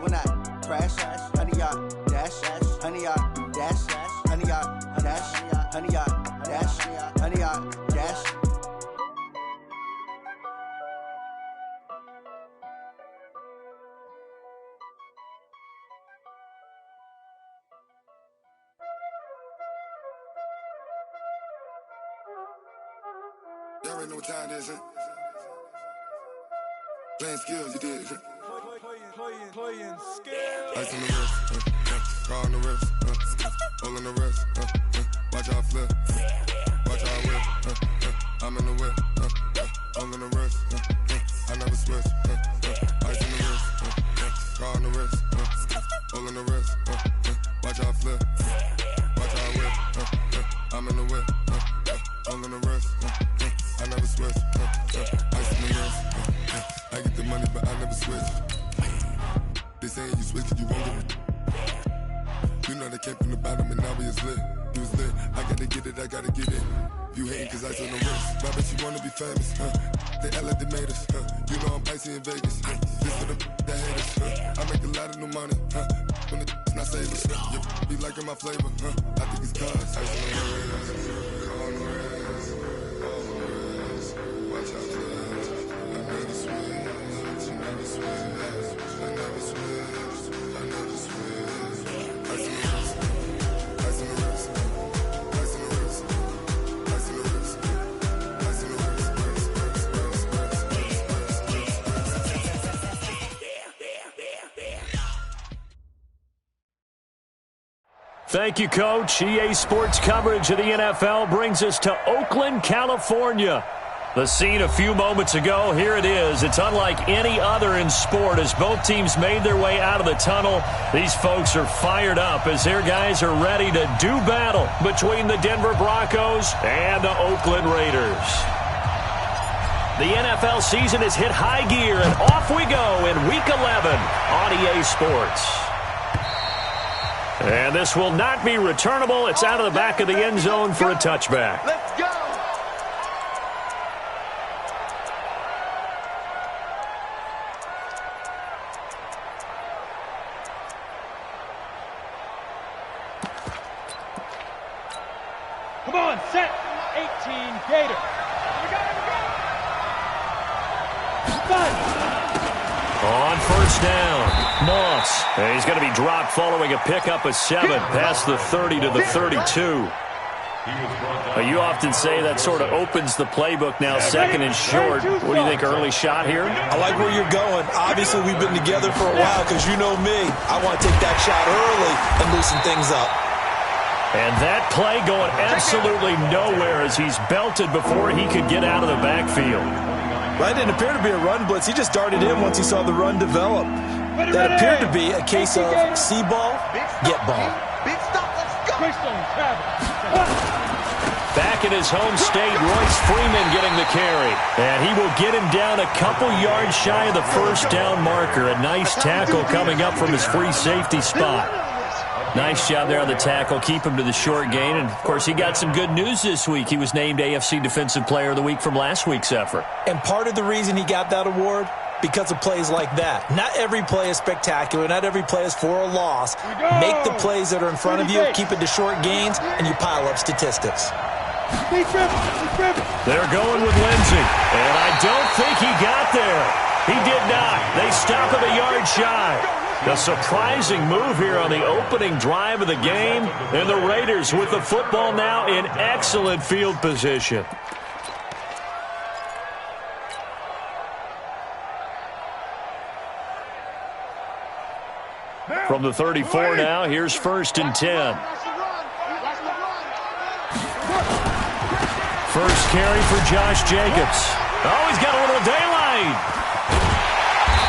when I crash, honey, I dash, honey, I dash, honey, I dash, honey, I dash, honey, I dash. Y'all already know what time it is, huh? Playing skills, you did, huh? Playing skills. Ice on the wrist, car on the wrist, hole in the wrist, watch how I flip, watch how I whip, I'm in the whip, hole in the wrist, I never switch, ice on the wrist, car on the wrist, hole in the wrist, watch how I flip, watch how I whip, I'm in the whip, hole in the wrist, I never switch, ice on the wrist, I get the money but I never switch. They saying you switch cause you won't get it. You know they came from the bottom and now we is lit. You was lit, I gotta get it, I gotta get it. You hating cause ice on the wrist. Why bet you wanna be famous, huh? They act like they made us, huh? You know I'm icy in Vegas, this for the that hate us, huh? I make a lot of new money, huh? When the not save us, you be liking my flavor, huh? I think it's cause ice on the wrist, on the wrist, on the wrist. Watch out for this, I never switch, I never switch. Thank you, Coach. EA Sports coverage of the NFL brings us to Oakland, California. The scene a few moments ago, here it is. It's unlike any other in sport as both teams made their way out of the tunnel. These folks are fired up as their guys are ready to do battle between the Denver Broncos and the Oakland Raiders. The NFL season has hit high gear, and off we go in Week 11 on EA Sports. And this will not be returnable. It's out of the back of the end zone for a touchback. Let's go! Come on, set. 18 Gator. On first down, Moss. And he's going to be dropped following a pickup of 7 past the 30 to the 32. You often say that sort of opens the playbook now, second and short. What do you think, early shot here? I like where you're going. Obviously, we've been together for a while because you know me. I want to take that shot early and loosen things up. And that play going absolutely nowhere as he's belted before he could get out of the backfield. Well, it didn't appear to be a run blitz. He just darted in once he saw the run develop. That appeared to be a case of see ball, get ball. Big stop, let's go! Back in his home state, Royce Freeman getting the carry. And he will get him down a couple yards shy of the first down marker. A nice tackle coming up from his free safety spot. Nice job there on the tackle. Keep him to the short gain. And, of course, he got some good news this week. He was named AFC Defensive Player of the Week from last week's effort. And part of the reason he got that award, because of plays like that. Not every play is spectacular. Not every play is for a loss. Make the plays that are in front of you, keep it to short gains, and you pile up statistics. They're going with Lindsey. And I don't think he got there. He did not. They stop him a yard shy. A surprising move here on the opening drive of the game. And the Raiders with the football now in excellent field position. From the 34 now, here's 1st and 10. First carry for Josh Jacobs. Oh, he's got a little daylight.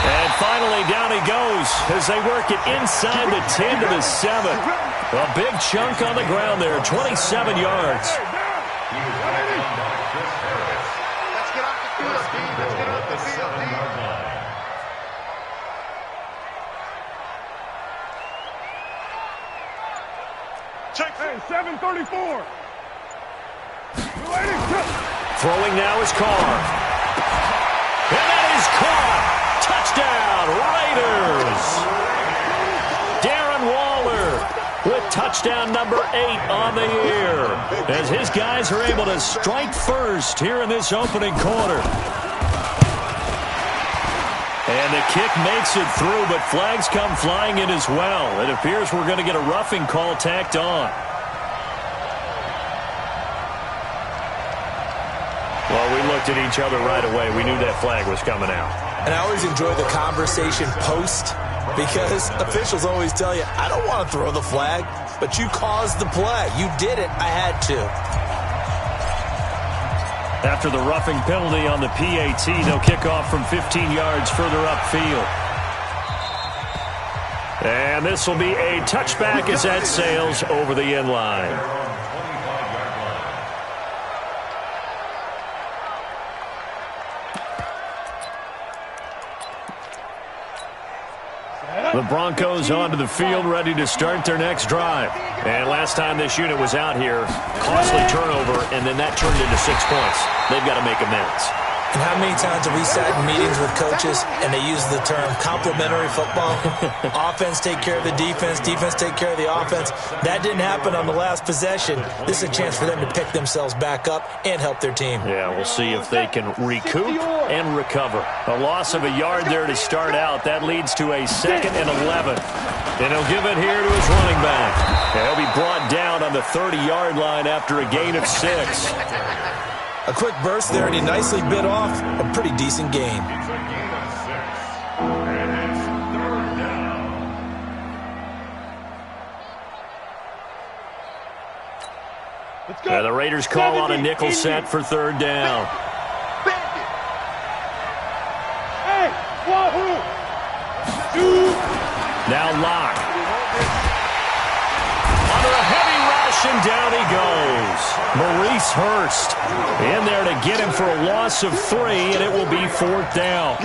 And finally, down he goes as they work it inside the 10 to the 7. A big chunk on the ground there, 27 yards. Let's get off the field, D. Let's get off the field, D. Check. Hey, 734. Throwing now is Carr. And that is caught. Touchdown, Raiders. touchdown number 8 on the year, as his guys are able to strike first here in this opening quarter. And the kick makes it through, but flags come flying in as well. It appears we're going to get a roughing call tacked on. Well, we looked at each other right away. We knew that flag was coming out. And I always enjoy the conversation post, because officials always tell you, I don't want to throw the flag, but you caused the play. You did it. I had to. After the roughing penalty on the PAT, they'll kick off from 15 yards further upfield. And this will be a touchback as that sails over the end line. The Broncos onto the field, ready to start their next drive. And last time this unit was out here, costly turnover, and then that turned into 6 points. They've got to make amends. And how many times have we sat in meetings with coaches and they use the term complementary football? Offense take care of the defense, defense take care of the offense. That didn't happen on the last possession. This is a chance for them to pick themselves back up and help their team. Yeah, we'll see if they can recoup and recover. A loss of a yard there to start out. That leads to a 2nd and 11. And he'll give it here to his running back. And he'll be brought down on the 30-yard line after a gain of 6. A quick burst there, and he nicely bit off a pretty decent gain. And the Raiders call on a nickel set for 3rd down. Hey, wahoo! Now Locke. Under a heavy rush, and down he goes. Maurice Hurst in there to get him for a loss of 3, and it will be 4th down.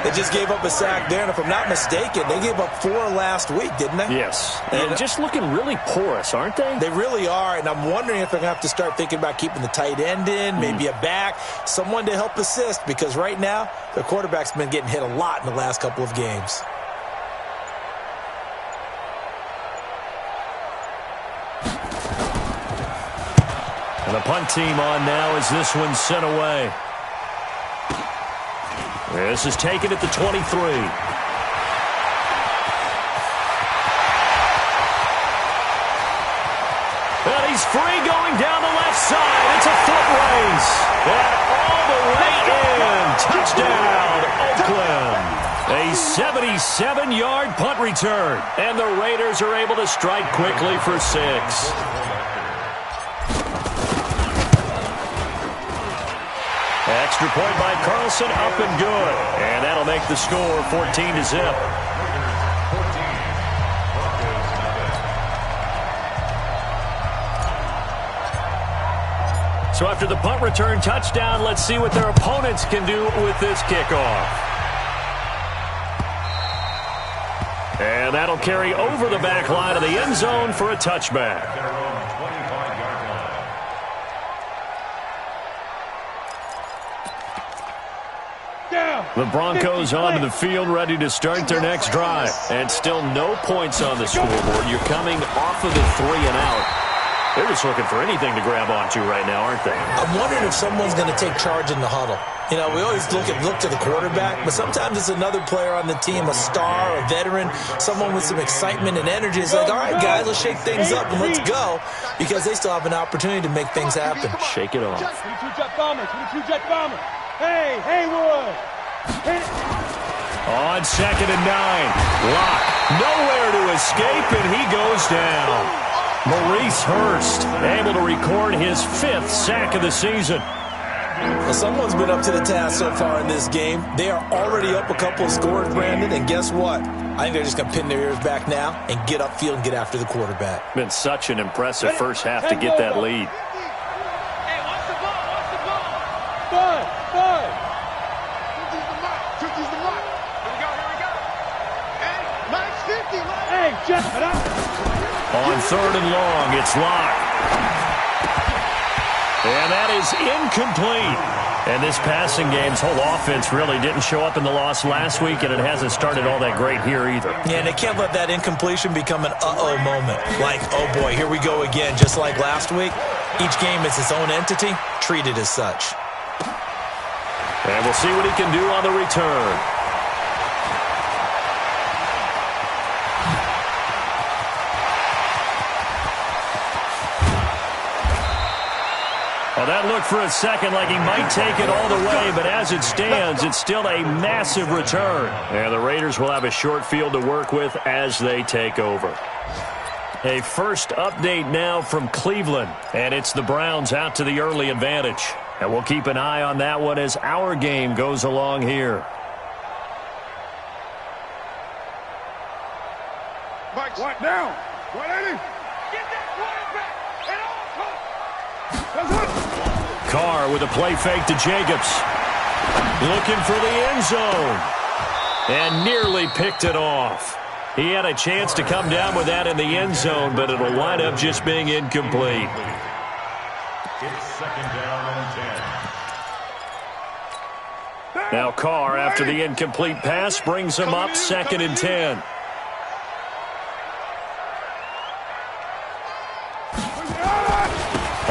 They just gave up a sack there, and if I'm not mistaken, they gave up 4 last week, didn't they? Yes. And just looking really porous, aren't they? They really are, and I'm wondering if they're going to have to start thinking about keeping the tight end in, maybe a back, someone to help assist, because right now, the quarterback's been getting hit a lot in the last couple of games. And the punt team on now as this one's sent away. This is taken at the 23. And he's free going down the left side. It's a foot race. And all the way in. Touchdown, Oakland. A 77-yard punt return. And the Raiders are able to strike quickly for 6. Extra point by Carlson, up and good. And that'll make the score 14-0. So after the punt return touchdown, let's see what their opponents can do with this kickoff. And that'll carry over the back line of the end zone for a touchback. The Broncos onto the field, ready to start their next drive. And still no points on the scoreboard. You're coming off of the 3 and out. They're just looking for anything to grab onto right now, aren't they? I'm wondering if someone's going to take charge in the huddle. You know, we always look to the quarterback, but sometimes it's another player on the team, a star, a veteran, someone with some excitement and energy. It's like, all right, guys, let's shake things up and let's go, because they still have an opportunity to make things happen. Shake it off. 22 jet bomber, 22 jet bomber. Hey, Haywood. On 2nd and 9, Locke nowhere to escape, and he goes down. Maurice Hurst able to record his 5th sack of the season. Well, someone's been up to the task so far in this game. They are already up a couple of scores, Brandon, and guess what? I think they're just going to pin their ears back now and get upfield and get after the quarterback. Been such an impressive first half to get that lead. Hey, watch the ball, watch the ball. Bud. Hey, Jeff, on 3rd and long, it's Locke. And that is incomplete. And this passing game's whole offense really didn't show up in the loss last week, and it hasn't started all that great here either. Yeah, and they can't let that incompletion become an uh-oh moment. Like, oh boy, here we go again, just like last week. Each game is its own entity, treated as such. And we'll see what he can do on the return. Well, that looked for a second like he might take it all the way, but as it stands, it's still a massive return. And the Raiders will have a short field to work with as they take over. A first update now from Cleveland, and it's the Browns out to the early advantage. And we'll keep an eye on that one as our game goes along here. Mike, what down? 180. Get that quarterback at all costs. Carr with a play fake to Jacobs. Looking for the end zone. And nearly picked it off. He had a chance to come down with that in the end zone, but it'll wind up just being incomplete. It's second down and 10. Now Carr, after the incomplete pass, brings him up 2nd and 10.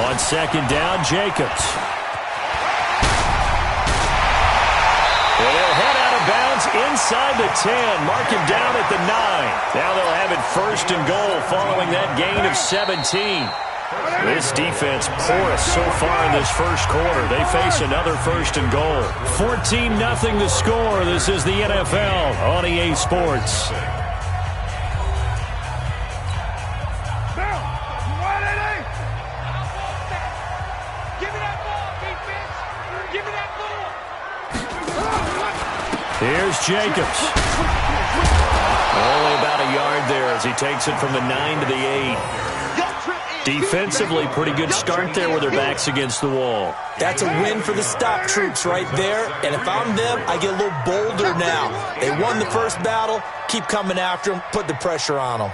On 2nd down, Jacobs. And he'll head out of bounds inside the 10. Mark him down at the 9. Now they'll have it 1st and goal following that gain of 17. This defense porous so far in this first quarter. They face another 1st and goal. 14-0 the score. This is the NFL on EA Sports. Here's Jacobs. Only about a yard there as he takes it from the 9 to the 8. Defensively, pretty good start there with their backs against the wall. That's a win for the stop troops right there. And if I'm them, I get a little bolder now. They won the first battle. Keep coming after them. Put the pressure on them.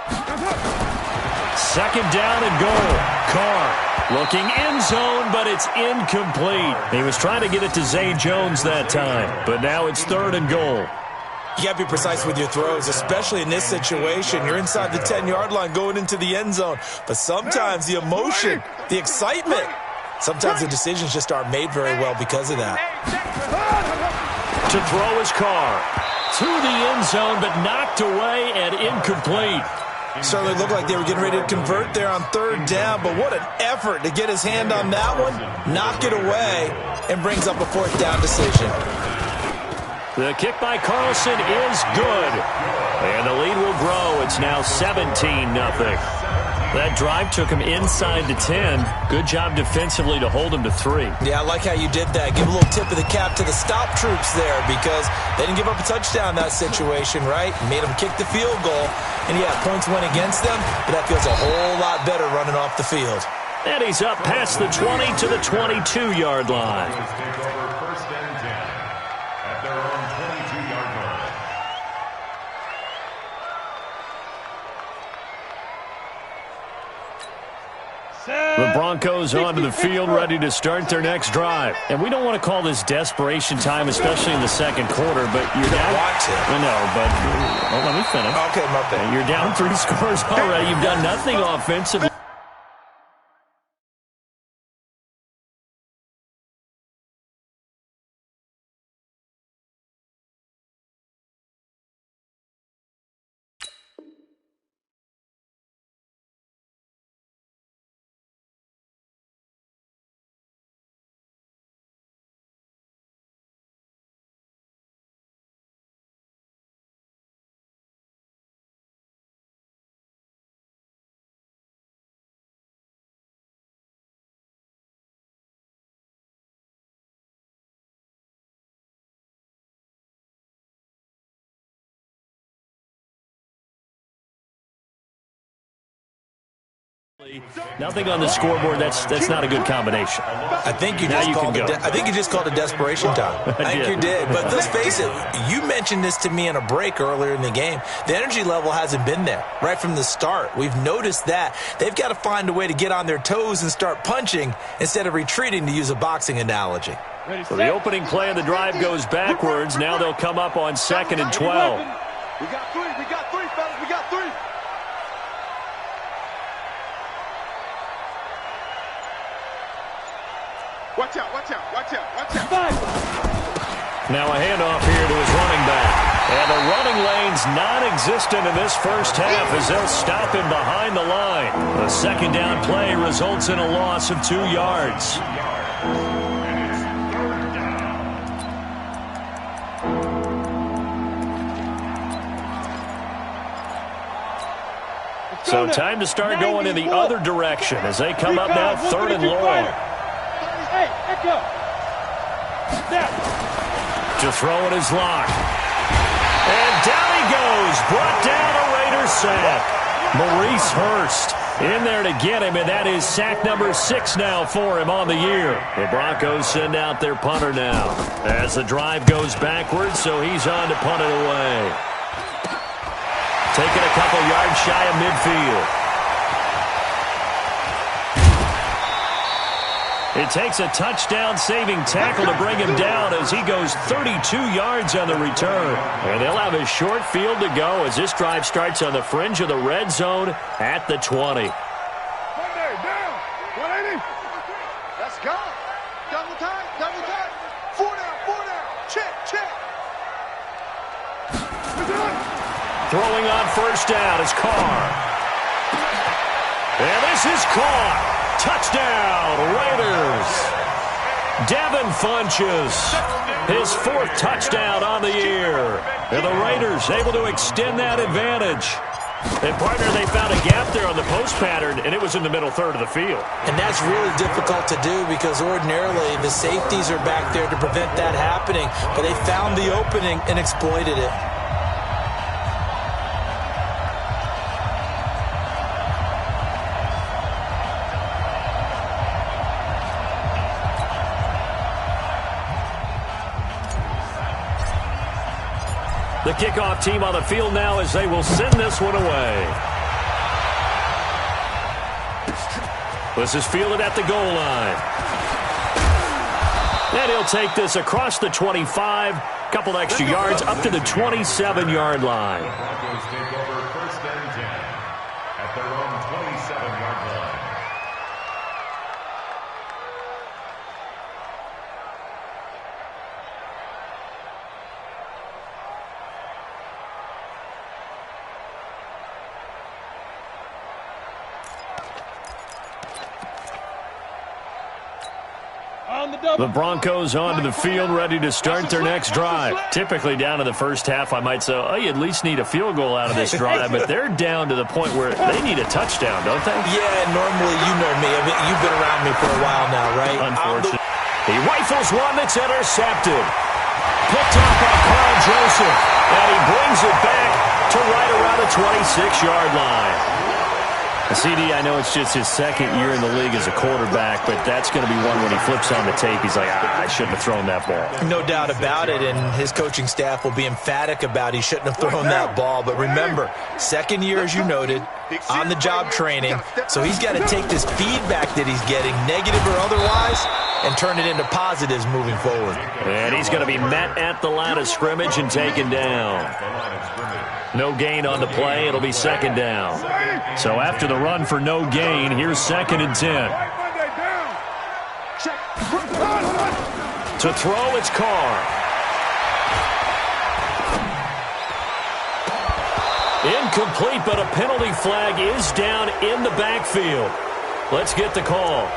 2nd down and goal. Carr looking end zone, but it's incomplete. He was trying to get it to Zay Jones that time, but now it's 3rd and goal. You got to be precise with your throws, especially in this situation. You're inside the 10-yard line going into the end zone. But sometimes the emotion, the excitement, sometimes the decisions just aren't made very well because of that. To throw his Carr. To the end zone, but knocked away and incomplete. Certainly looked like they were getting ready to convert there on 3rd down, but what an effort to get his hand on that one, knock it away, and brings up a 4th down decision. The kick by Carlson is good. And the lead will grow. It's now 17-0. That drive took him inside the 10. Good job defensively to hold him to 3. Yeah, I like how you did that. Give a little tip of the cap to the stop troops there because they didn't give up a touchdown in that situation, right? Made them kick the field goal. And, yeah, points went against them, but that feels a whole lot better running off the field. And he's up past the 20 to the 22-yard line. The Broncos onto the field, ready to start their next drive. And we don't want to call this desperation time, especially in the second quarter, but you're down. I know, but let me finish. Okay, my bad. You're down 3 scores already. You've done nothing offensively. Nothing on the scoreboard. That's not a good combination. I think you just called it desperation time. I think you did. But let's face it, you mentioned this to me in a break earlier in the game. The energy level hasn't been there right from the start. We've noticed that. They've got to find a way to get on their toes and start punching instead of retreating, to use a boxing analogy. So the opening play of the drive goes backwards. Now they'll come up on 2nd and 12. We got three, fellas. We got three. Watch out. Now a handoff here to his running back. And the running lane's non-existent in this first half as they'll stop him behind the line. A second down play results in a loss of 2 yards. So time to start going in the other direction as they come up now 3rd and long. Hey, back up. To throw it is locked. And down he goes. Brought down a Raiders sack. Maurice Hurst in there to get him, and that is sack number 6 now for him on the year. The Broncos send out their punter now as the drive goes backwards, so he's on to punt it away. Taking a couple yards shy of midfield. It takes a touchdown-saving tackle to bring him down as he goes 32 yards on the return. And they'll have a short field to go as this drive starts on the fringe of the red zone at the 20. Monday, down. 180. Let's go. Double time. 4 down. Check. Throwing on first down is Carr. And this is caught. Touchdown, Raiders. Devin Funches, his 4th touchdown on the year. And the Raiders able to extend that advantage. And, partner, they found a gap there on the post pattern, and it was in the middle third of the field. And that's really difficult to do because ordinarily the safeties are back there to prevent that happening. But they found the opening and exploited it. The kickoff team on the field now as they will send this one away. This is fielded at the goal line. And he'll take this across the 25, couple extra yards up to the 27-yard line. Broncos take over 1st and 10 at their own 27-yard line. The Broncos onto the field, ready to start their next drive. Typically down to the first half, I might say, oh, you at least need a field goal out of this drive, but they're down to the point where they need a touchdown, don't they? Yeah, normally, you know me. I mean, you've been around me for a while now, right? Unfortunately. He rifles one that's intercepted. Picked off by Carl Joseph, and he brings it back to right around the 26-yard line. CD, I know it's just his 2nd year in the league as a quarterback, but that's going to be one when he flips on the tape. He's like, I shouldn't have thrown that ball. No doubt about it, and his coaching staff will be emphatic about he shouldn't have thrown that ball. But remember, 2nd year, as you noted, on-the-job training, so he's got to take this feedback that he's getting, negative or otherwise, and turn it into positives moving forward. And he's going to be met at the line of scrimmage and taken down. No gain on the play. It'll be 2nd down. So after the run for no gain, here's 2nd and 10. To throw, it's Carr. Incomplete, but a penalty flag is down in the backfield. Let's get the call.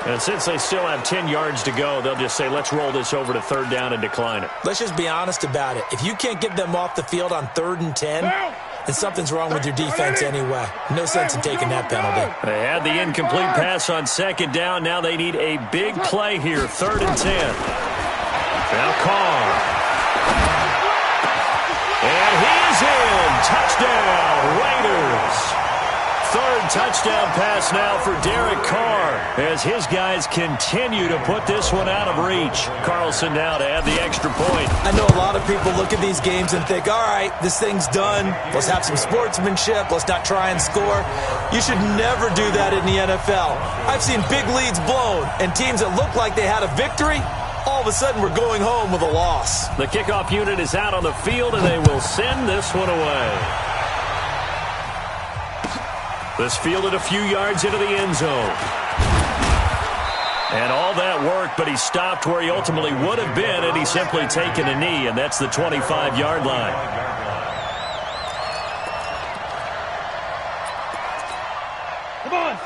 And since they still have 10 yards to go, they'll just say, let's roll this over to 3rd down and decline it. Let's just be honest about it. If you can't get them off the field on 3rd and 10, then something's wrong with your defense anyway. No sense in taking that penalty. They had the incomplete pass on 2nd down. Now they need a big play here, 3rd and 10. Now Carr. And he is in. Touchdown, Raiders. 3rd touchdown pass now for Derek Carr as his guys continue to put this one out of reach. Carlson now to add the extra point. I know a lot of people look at these games and think, all right, this thing's done. Let's have some sportsmanship. Let's not try and score. You should never do that in the NFL. I've seen big leads blown and teams that look like they had a victory, all of a sudden we're going home with a loss. The kickoff unit is out on the field, and they will send this one away. This fielded a few yards into the end zone. And all that work, but he stopped where he ultimately would have been had he simply taken a knee, and that's the 25-yard line.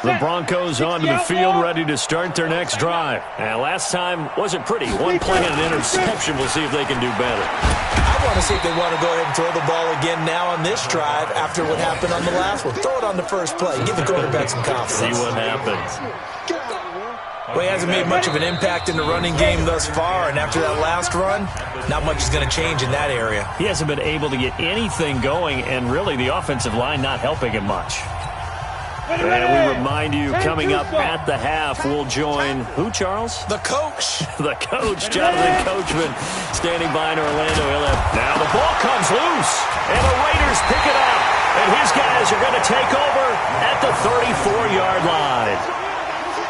The Broncos onto the field, ready to start their next drive. And last time wasn't pretty. One play and an interception. We'll see if they can do better. I want to see if they want to go ahead and throw the ball again now on this drive after what happened on the last one. Throw it on the first play. Give the quarterback some confidence. See what happens. Well, he hasn't made much of an impact in the running game thus far, and after that last run, not much is going to change in that area. He hasn't been able to get anything going, and really the offensive line not helping him much. And we remind you, coming up at the half, we'll join who, Charles? The coach. The coach, Jonathan Coachman, standing by in Orlando. Now the ball comes loose, and the Raiders pick it up. And his guys are going to take over at the 34-yard line.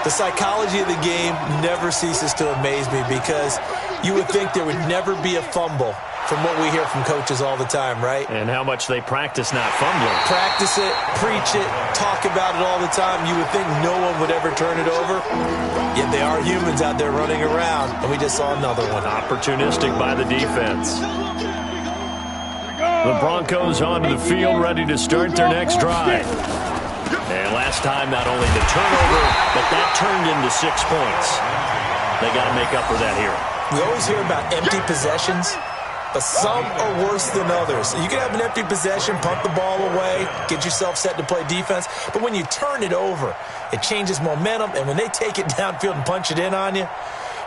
The psychology of the game never ceases to amaze me because you would think there would never be a fumble from what we hear from coaches all the time, right? And how much they practice not fumbling. Practice it, preach it, talk about it all the time. You would think no one would ever turn it over. Yet they are humans out there running around, and we just saw another one. Opportunistic by the defense. The Broncos onto the field, ready to start their next drive. And last time, not only the turnover, but that turned into 6 points. They got to make up for that here. We always hear about empty possessions, but some are worse than others. You can have an empty possession, punt the ball away, get yourself set to play defense, but when you turn it over, it changes momentum, and when they take it downfield and punch it in on you,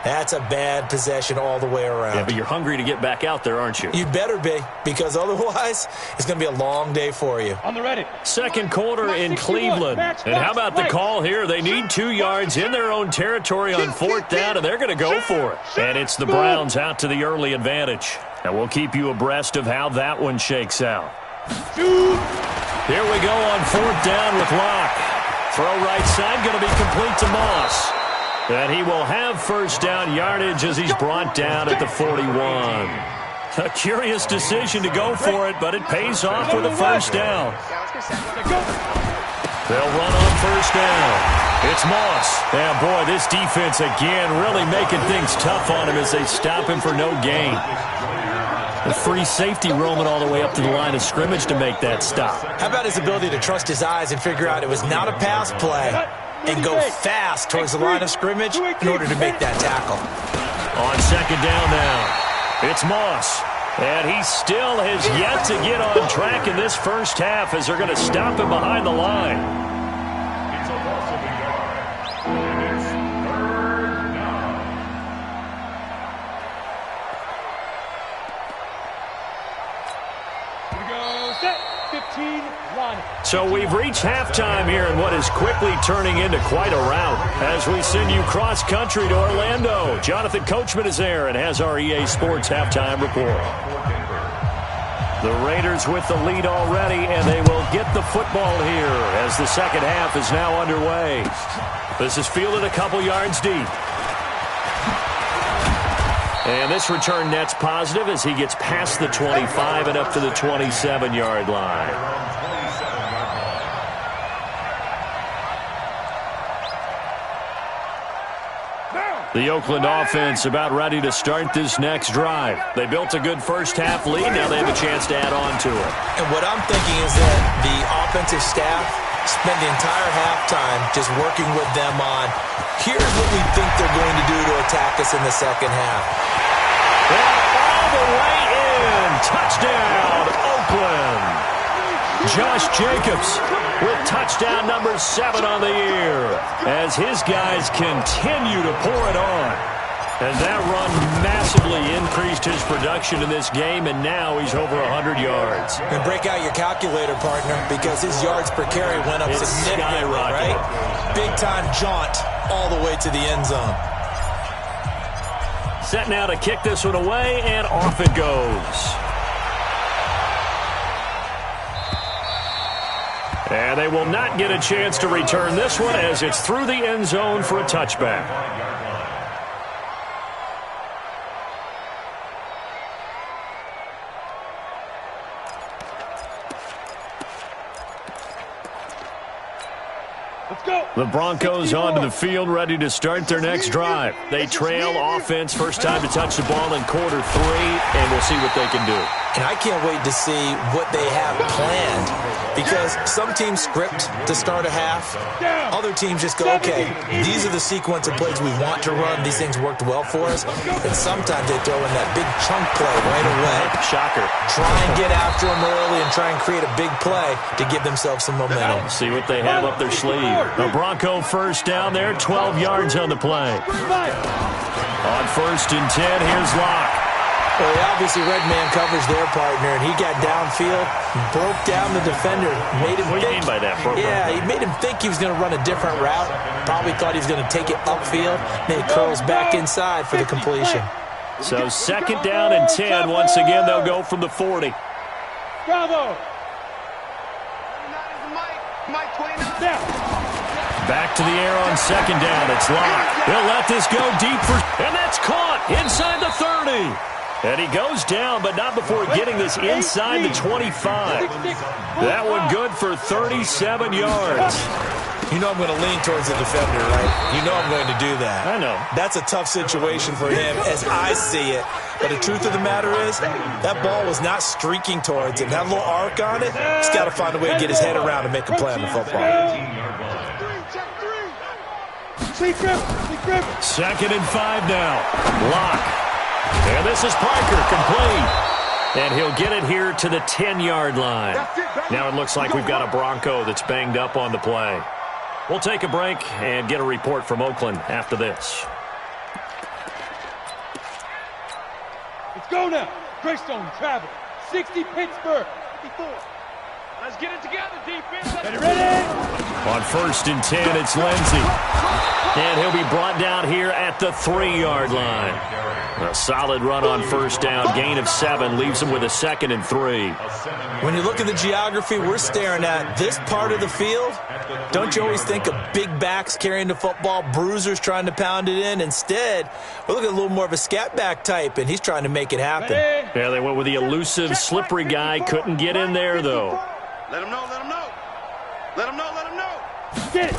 that's a bad possession all the way around. Yeah, but you're hungry to get back out there, aren't you? You better be, because otherwise, it's going to be a long day for you. On the ready. Second quarter in Cleveland. And how about the call here? They need 2 yards in their own territory on fourth down, and they're going to go for it. And it's the Browns out to the early advantage. And we'll keep you abreast of how that one shakes out. Here we go on fourth down with Locke. Throw right side, going to be complete to Moss. And he will have first down yardage as he's brought down at the 41. A curious decision to go for it, but it pays off with a first down. They'll run on first down. It's Moss. And boy, this defense again really making things tough on him as they stop him for no gain. The free safety roaming all the way up to the line of scrimmage to make that stop. How about his ability to trust his eyes and figure out it was not a pass play and go fast towards the line of scrimmage in order to make that tackle. On second down now, it's Moss. And he still has yet to get on track in this first half as they're going to stop him behind the line. So we've reached halftime here in what is quickly turning into quite a rout as we send you cross-country to Orlando. Jonathan Coachman is there and has our EA Sports halftime report. The Raiders with the lead already, and they will get the football here as the second half is now underway. This is fielded a couple yards deep. And this return net's positive as he gets past the 25 and up to the 27-yard line. The Oakland offense about ready to start this next drive. They built a good first half lead. Now they have a chance to add on to it. And what I'm thinking is that the offensive staff spent the entire halftime just working with them on, here's what we think they're going to do to attack us in the second half. And all the way in. Touchdown, Oakland. Josh Jacobs with touchdown number 7 on the year as his guys continue to pour it on. And that run massively increased his production in this game, and now he's over 100 yards. And break out your calculator, partner, because his yards per carry went up significantly, right? Big-time jaunt all the way to the end zone. Set now to kick this one away, and off it goes. And they will not get a chance to return this one as it's through the end zone for a touchback. The Broncos onto the field, ready to start their next drive. They trail offense, first time to touch the ball in quarter 3, and we'll see what they can do. And I can't wait to see what they have planned, because some teams script to start a half. Other teams just go, okay, these are the sequence of plays we want to run. These things worked well for us. And sometimes they throw in that big chunk play right away. Shocker. Try and get after them early and try and create a big play to give themselves some momentum. See what they have up their sleeve. The Bronco first down there, 12 yards on the play. On first and 10, here's Locke. Well, he obviously read man coverage their partner, and he got downfield, broke down the defender, made him What do you mean by that, bro? Yeah, he made him think he was going to run a different route. Probably thought he was going to take it upfield. Then he curls back inside for the completion. So second down and 10. Once again, they'll go from the 40. Bravo! Back to the air on second down. It's Locke. He'll let this go deep for, and that's caught inside the 30. And he goes down, but not before getting this inside the 25. That one good for 37 yards. You know I'm going to lean towards the defender, right? You know I'm going to do that. I know. That's a tough situation for him as I see it. But the truth of the matter is, that ball was not streaking towards him. That little arc on it, he's got to find a way to get his head around and make a play on the football. Second and 5 now. Locke. And this is Parker, complete. And he'll get it here to the 10-yard line. Now it looks like we've got a Bronco that's banged up on the play. We'll take a break and get a report from Oakland after this. Let's go now. Greystone travel. 60 Pittsburgh. 54. Let's get it together, defense. Ready? On first and 10, it's Lindsey. And he'll be brought down here at the 3-yard line. A solid run on first down. Gain of 7 leaves him with a 2nd and 3. When you look at the geography we're staring at, this part of the field, don't you always think of big backs carrying the football, bruisers trying to pound it in? Instead, we're looking at a little more of a scat back type, and he's trying to make it happen. Yeah, they went with the elusive, slippery guy. Couldn't get in there, though. Let him know, let him know. Let him know, let him know. Get it.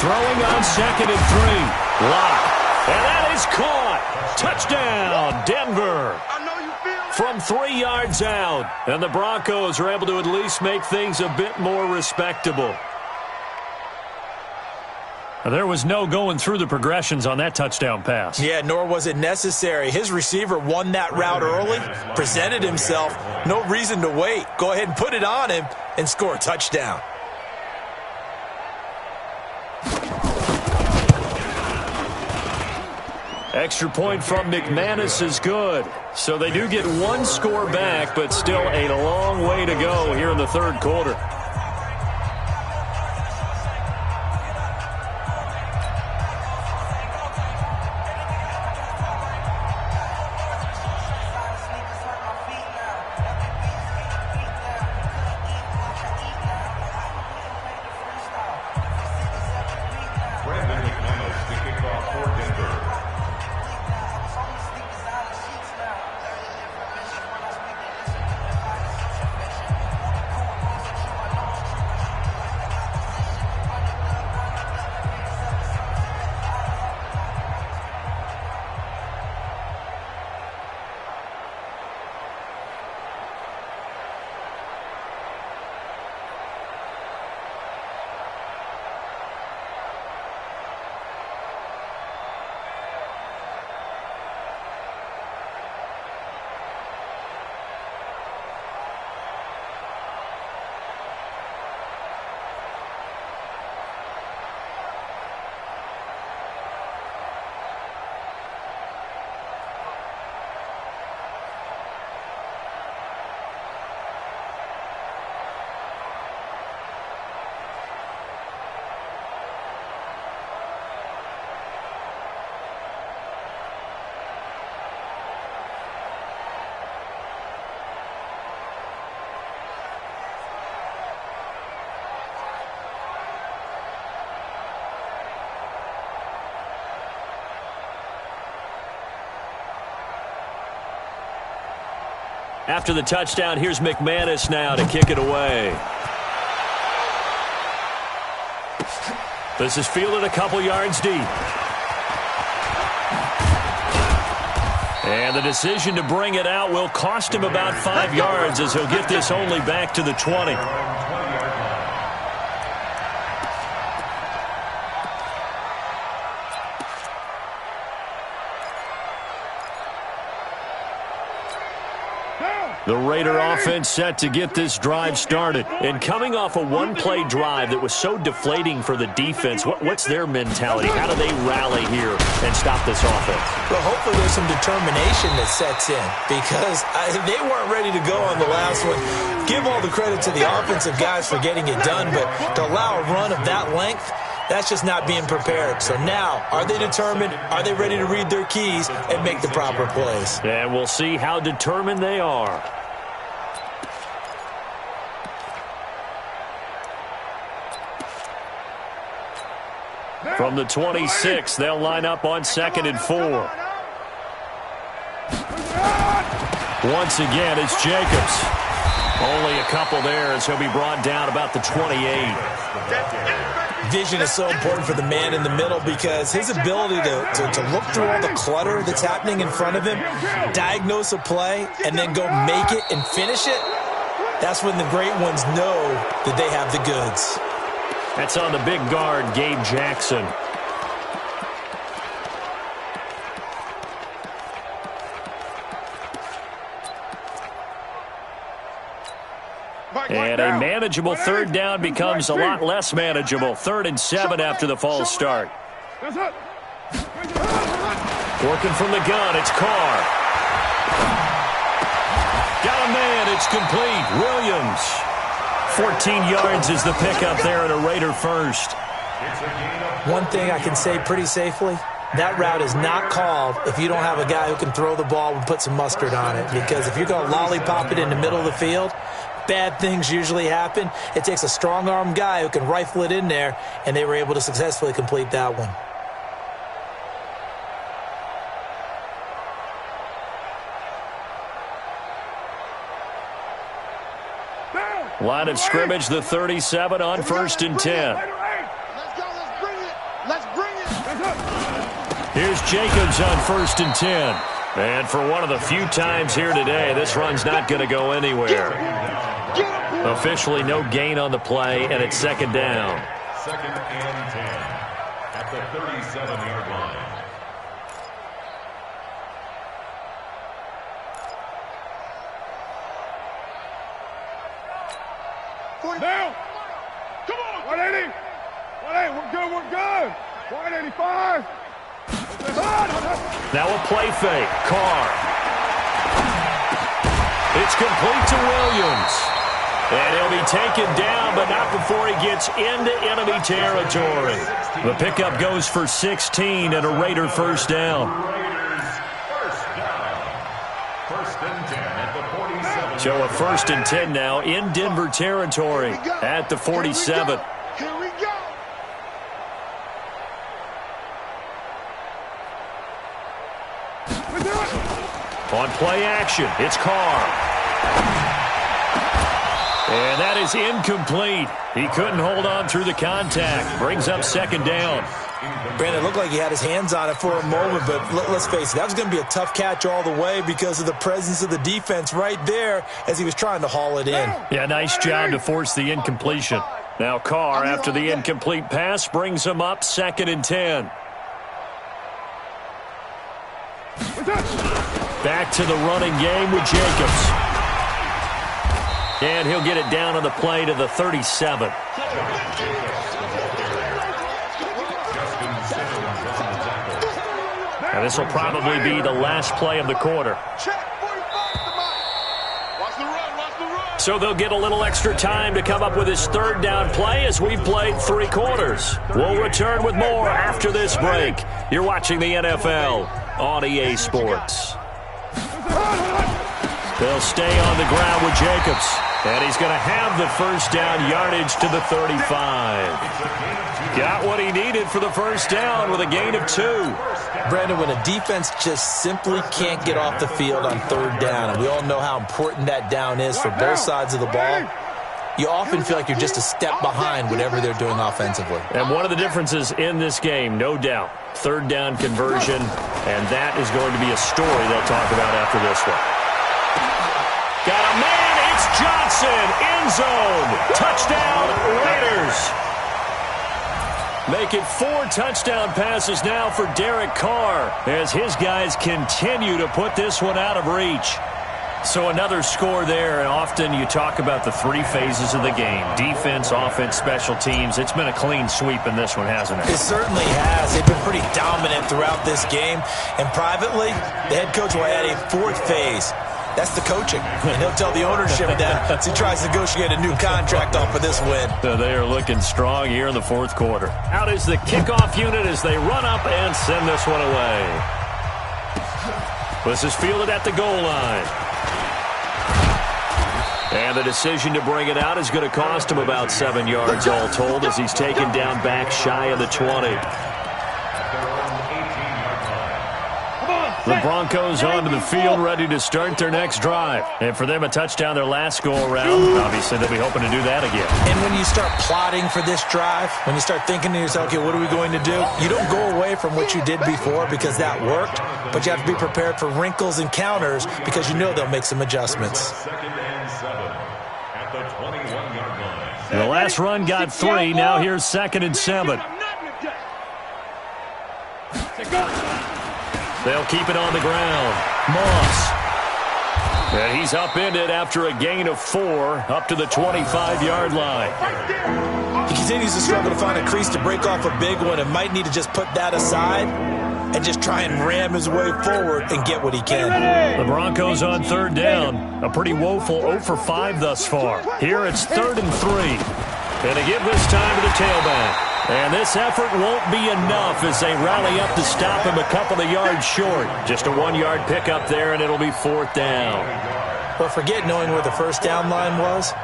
Throwing on 2nd and 3. Locke. And that is caught. Touchdown, Denver. I know you feel it. From 3 yards out. And the Broncos are able to at least make things a bit more respectable. There was no going through the progressions on that touchdown pass. Yeah, nor was it necessary. His receiver won that route early, presented himself. No reason to wait. Go ahead and put it on him and score a touchdown. Extra point from McManus is good. So they do get one score back, but still a long way to go here in the third quarter. After the touchdown, here's McManus now to kick it away. This is fielded a couple yards deep. And the decision to bring it out will cost him about 5 yards as he'll get this only back to the 20. The Raider offense set to get this drive started. And coming off a one-play drive that was so deflating for the defense, what's their mentality? How do they rally here and stop this offense? Well, hopefully there's some determination that sets in because they weren't ready to go on the last one. Give all the credit to the offensive guys for getting it done, but to allow a run of that length, that's just not being prepared. So now, are they determined? Are they ready to read their keys and make the proper plays? And we'll see how determined they are. From the 26, they'll line up on 2nd and 4. Once again, it's Jacobs. Only a couple there as he'll be brought down about the 28. Vision is so important for the man in the middle because his ability to look through all the clutter that's happening in front of him, diagnose a play, and then go make it and finish it, that's when the great ones know that they have the goods. That's on the big guard, Gabe Jackson. And a manageable third down becomes a lot less manageable. 3rd and 7 after the false start. Working from the gun, it's Carr. Got a man, it's complete. Williams. 14 yards is the pickup there at a Raider first. One thing I can say pretty safely, that route is not called if you don't have a guy who can throw the ball and put some mustard on it. Because if you're going to lollipop it in the middle of the field, bad things usually happen. It takes a strong-arm guy who can rifle it in there, and they were able to successfully complete that one. Line of scrimmage, the 37 on 1st and 10. Let's go, let's bring it. Let's bring it. Here's Jacobs on 1st and 10. And for one of the few times here today, this run's not going to go anywhere. Officially no gain on the play, and it's 2nd down. 2nd and 10 at the 37-yard line. Now, come on, 180. 180, we're good, we're good. 185. Now a play fake. Carr. It's complete to Williams. And he'll be taken down, but not before he gets into enemy territory. The pickup goes for 16 and a Raider first down. So a 1st and 10 now in Denver territory at the 47. Here we go. On play action, it's Carr. And that is incomplete. He couldn't hold on through the contact. Brings up 2nd down. Brandon, it looked like he had his hands on it for a moment, but let's face it, that was going to be a tough catch all the way because of the presence of the defense right there as he was trying to haul it in. Yeah, nice job to force the incompletion. Now Carr, after the incomplete pass, brings him up 2nd and 10. Back to the running game with Jacobs. And he'll get it down on the play to the 37. Now this will probably be the last play of the quarter. So they'll get a little extra time to come up with his 3rd down play as we've played 3 quarters. We'll return with more after this break. You're watching the NFL on EA Sports. They'll stay on the ground with Jacobs. And he's going to have the first down, yardage to the 35. Got what he needed for the first down with a gain of 2. Brandon, when a defense just simply can't get off the field on third down, and we all know how important that down is for both sides of the ball, you often feel like you're just a step behind whatever they're doing offensively. And one of the differences in this game, no doubt, third down conversion, and that is going to be a story they'll talk about after this one. Got a man, it's Johnson, end zone, touchdown Raiders. Make it 4 touchdown passes now for Derek Carr as his guys continue to put this one out of reach. So another score there, and often you talk about the 3 phases of the game. Defense, offense, special teams. It's been a clean sweep in this one, hasn't it? It certainly has. They've been pretty dominant throughout this game. And privately, the head coach will add a 4th phase. That's the coaching. And he'll tell the ownership that as he tries to negotiate a new contract off of this win. So they are looking strong here in the 4th quarter. Out is the kickoff unit as they run up and send this one away. This is fielded at the goal line. And the decision to bring it out is going to cost him about 7 yards all told as he's taken down back shy of the 20. The Broncos onto the field ready to start their next drive. And for them, a touchdown their last go-around. Obviously, they'll be hoping to do that again. And when you start plotting for this drive, when you start thinking to yourself, okay, what are we going to do? You don't go away from what you did before because that worked, but you have to be prepared for wrinkles and counters because you know they'll make some adjustments. The last run got 3. Now here's 2nd and 7. They'll keep it on the ground. Moss. And he's upended after a gain of 4 up to the 25-yard line. He continues to struggle to find a crease to break off a big one and might need to just put that aside and just try and ram his way forward and get what he can. The Broncos on 3rd down. A pretty woeful 0 for 5 thus far. Here it's 3rd and 3. And they give this time to the tailback. And this effort won't be enough as they rally up to stop him a couple of yards short. Just a 1-yard pickup there, and it'll be 4th down. But forget knowing where the first down line was.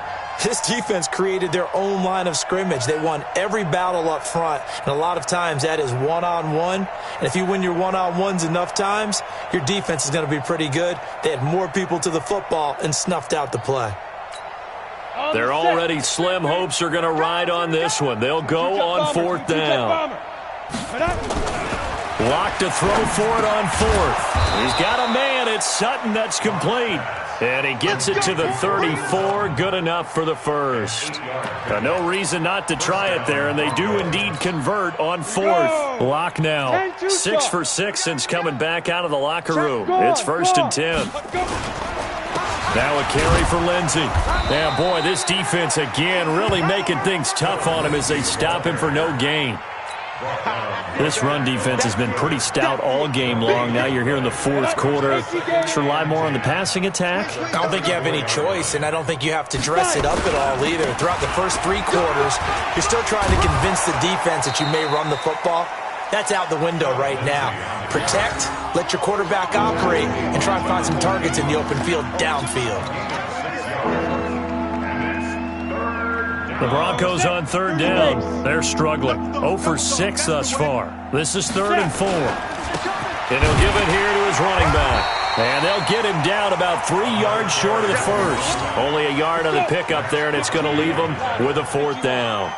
This defense created their own line of scrimmage. They won every battle up front, and a lot of times that is one-on-one. And if you win your one-on-ones enough times, your defense is going to be pretty good. They had more people to the football and snuffed out the play. Their already slim hopes are going to ride on this one. They'll go on 4th down. Lock to throw for it on 4th. He's got a man. It's Sutton that's complete. And he gets it to the 34. Good enough for the first. No reason not to try it there, and they do indeed convert on 4th. Lock now. 6 for 6 since coming back out of the locker room. It's 1st and 10. Now a carry for Lindsey. Yeah, boy, this defense again really making things tough on him as they stop him for no gain. This run defense has been pretty stout all game long. Now you're here in the 4th quarter. Just rely more on the passing attack. I don't think you have any choice, and I don't think you have to dress it up at all either. Throughout the first 3 quarters, you're still trying to convince the defense that you may run the football. That's out the window right now. Protect, let your quarterback operate, and try and find some targets in the open field downfield. The Broncos on 3rd down. They're struggling. 0 for 6 thus far. This is 3rd and 4. And he'll give it here to his running back. And they'll get him down about 3 yards short of the first. Only a yard on the pickup there, and it's going to leave them with a 4th down.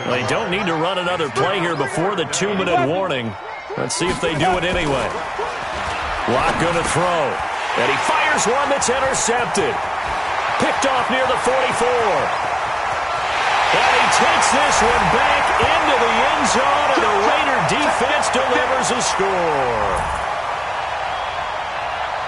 They don't need to run another play here before the 2-minute warning. Let's see if they do it anyway. Lock going to throw. And he fires one that's intercepted. Picked off near the 44. And he takes this one back into the end zone, and the Raider defense delivers a score.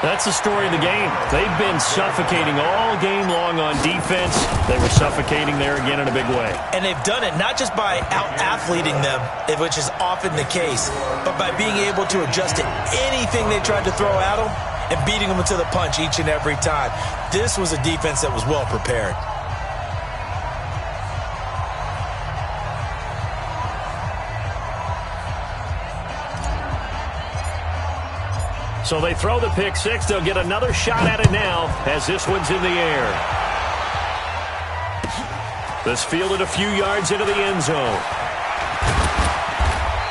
That's the story of the game. They've been suffocating all game long on defense. They were suffocating there again in a big way. And they've done it not just by out-athleting them, which is often the case, but by being able to adjust to anything they tried to throw at them and beating them to the punch each and every time. This was a defense that was well prepared. So they throw the pick 6. They'll get another shot at it now as this one's in the air. This fielded a few yards into the end zone.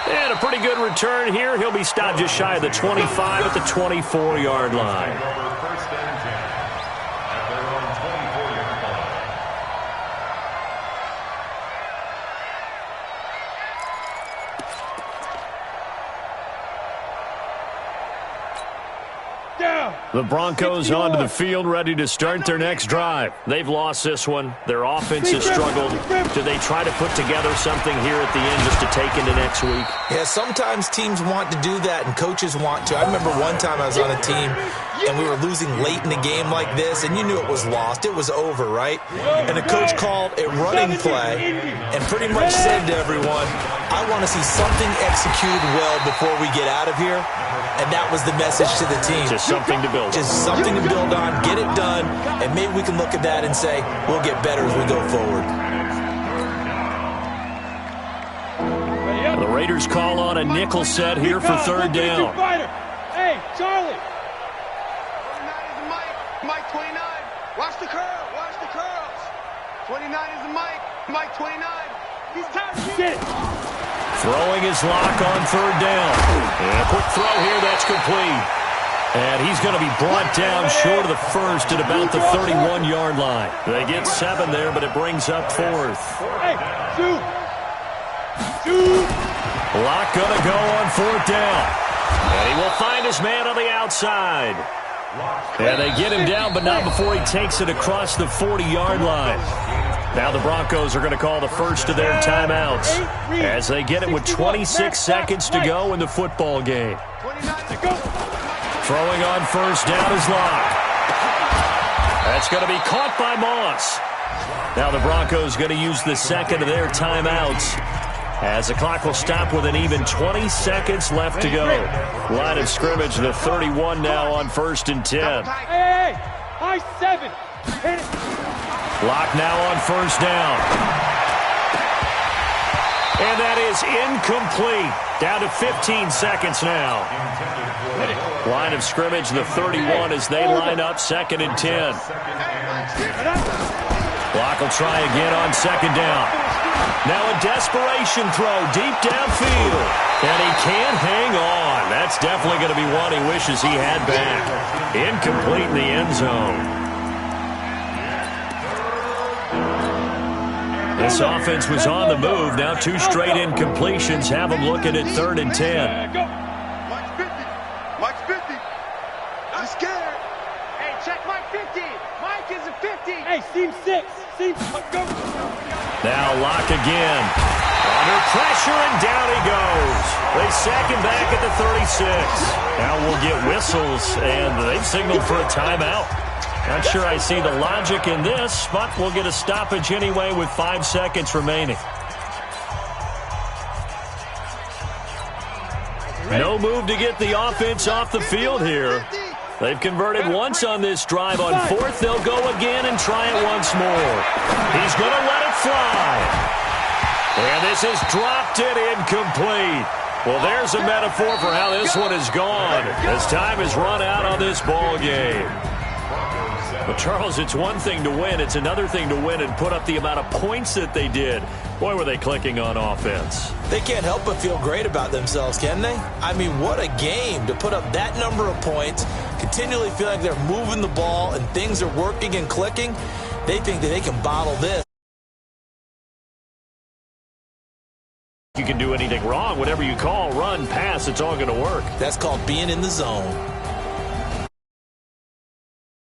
And a pretty good return here. He'll be stopped just shy of the 25 at the 24-yard line. First and 10 at their own 24-yard line. The Broncos onto the field, ready to start their next drive. They've lost this one. Their offense has struggled. Do they try to put together something here at the end just to take into next week? Yeah, sometimes teams want to do that, and coaches want to. I remember one time I was on a team, and we were losing late in a game like this, and you knew it was lost. It was over, right? And the coach called a running play and pretty much said to everyone, I want to see something executed well before we get out of here. And that was the message to the team. Just something to build on. Just something to build on, get it done, and maybe we can look at that and say, we'll get better as we go forward. The Raiders call on a nickel set here for third down. Hey, Charlie. 29 is the Mike. Mike 29. Watch the curl. Watch the curls. 29 is the Mike. Mike 29. He's tired. Get it. Throwing his lock on third down. And a quick throw here, that's complete. And he's going to be brought down short of the first at about the 31-yard line. They get 7 there, but it brings up fourth. Hey, shoot. Lock going to go on fourth down. And he will find his man on the outside. And they get him down, but not before he takes it across the 40-yard line. Now the Broncos are going to call the first of their timeouts as they get it with 26 seconds to go in the football game. Throwing on first down is Locke. That's going to be caught by Moss. Now the Broncos going to use the second of their timeouts as the clock will stop with an even 20 seconds left to go. Line of scrimmage, the 31 now on first and 10. Hey, high 7. Hit it. Lock now on first down. And that is incomplete. Down to 15 seconds now. Line of scrimmage, the 31 as they line up second and 10. Lock will try again on second down. Now a desperation throw deep downfield. And he can't hang on. That's definitely going to be one he wishes he had back. Incomplete in the end zone. This offense was on the move. Now 2 straight incompletions have them looking at third and 10. Mike's 50. Mike's 50. I'm scared. Hey, check Mike 50. Mike is a 50. Hey, seam 6. Seam, go. Now Lock again. Under pressure, and down he goes. They sack him back at the 36. Now we'll get whistles, and they've signaled for a timeout. Not sure I see the logic in this, but we'll get a stoppage anyway with 5 seconds remaining. No move to get the offense off the field here. They've converted once on this drive. On fourth, they'll go again and try it once more. He's going to let it fly. And this is dropped it incomplete. Well, there's a metaphor for how this one is gone as time has run out on this ball game. But, Charles, it's one thing to win. It's another thing to win and put up the amount of points that they did. Boy, were they clicking on offense. They can't help but feel great about themselves, can they? I mean, what a game to put up that number of points, continually feel like they're moving the ball and things are working and clicking. They think that they can bottle this. You can do anything wrong. Whatever you call, run, pass, it's all going to work. That's called being in the zone.